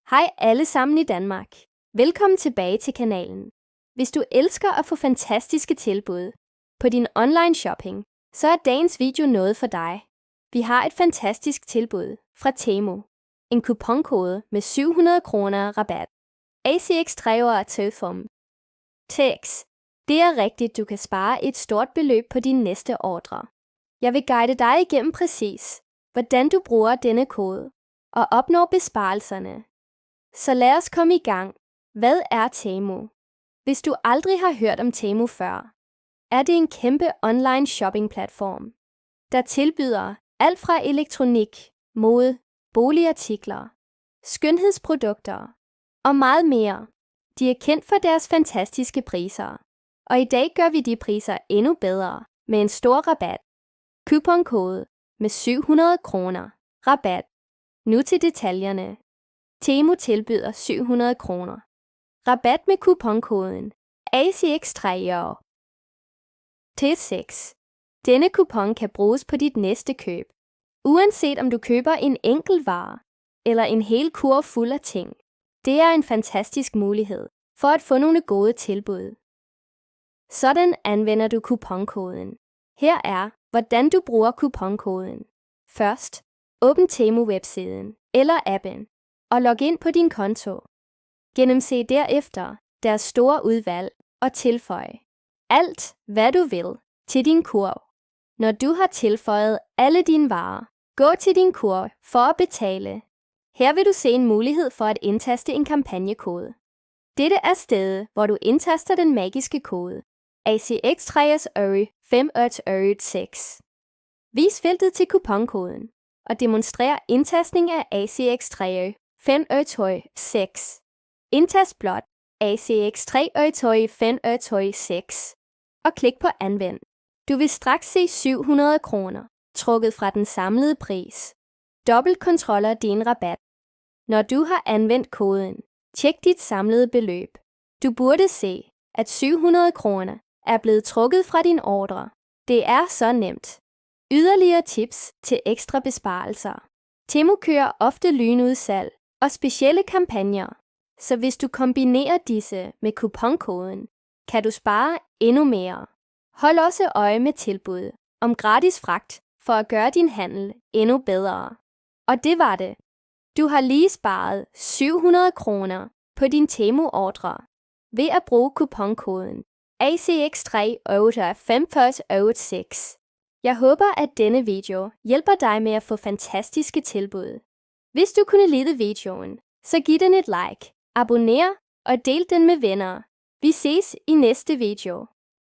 Hej alle sammen i Danmark. Velkommen tilbage til kanalen. Hvis du elsker at få fantastiske tilbud på din online shopping, så er dagens video noget for dig. Vi har et fantastisk tilbud fra Temu. En kuponkode med 700 kroner rabat. ACX 3 år tøfum. TEX. Det er rigtigt, du kan spare et stort beløb på din næste ordre. Jeg vil guide dig igennem præcis, hvordan du bruger denne kode og opnår besparelserne. Så lad os komme i gang. Hvad er Temu? Hvis du aldrig har hørt om Temu før, er det en kæmpe online shopping-platform, der tilbyder alt fra elektronik, mode, boligartikler, skønhedsprodukter og meget mere. De er kendt for deres fantastiske priser, og i dag gør vi de priser endnu bedre med en stor rabat. Kuponkode med 700 kroner rabat. Nu til detaljerne. Temu tilbyder 700 kroner. Rabat med kuponkoden ACX3 år. T6. Denne kupon kan bruges på dit næste køb. Uanset om du køber en enkelt vare eller en hel kurv fuld af ting. Det er en fantastisk mulighed for at få nogle gode tilbud. Sådan anvender du kuponkoden. Her er, hvordan du bruger kuponkoden. Først, åbn Temu-websiden eller appen og log ind på din konto. Gennemse derefter deres store udvalg og tilføj alt, hvad du vil, til din kurv. Når du har tilføjet alle dine varer, gå til din kurv for at betale. Her vil du se en mulighed for at indtaste en kampagnekode. Dette er stedet, hvor du indtaster den magiske kode ACX3 586. Vis feltet til kuponkoden og demonstrer indtastning af ACX3 586. Indtast blot ACX3 586 og klik på Anvend. Du vil straks se 700 kroner trukket fra den samlede pris. Dobbeltkontroller din rabat. Når du har anvendt koden, tjek dit samlede beløb. Du burde se, at 700 kroner er blevet trukket fra din ordre. Det er så nemt. Yderligere tips til ekstra besparelser. Temu kører ofte lynudsalg og specielle kampagner, så hvis du kombinerer disse med kuponkoden, kan du spare endnu mere. Hold også øje med tilbud om gratis fragt for at gøre din handel endnu bedre. Og det var det. Du har lige sparet 700 kroner på din Temu-ordre ved at bruge kuponkoden ACX3 586. Jeg håber, at denne video hjælper dig med at få fantastiske tilbud. Hvis du kunne lide videoen, så giv den et like, abonner og del den med venner. Vi ses i næste video.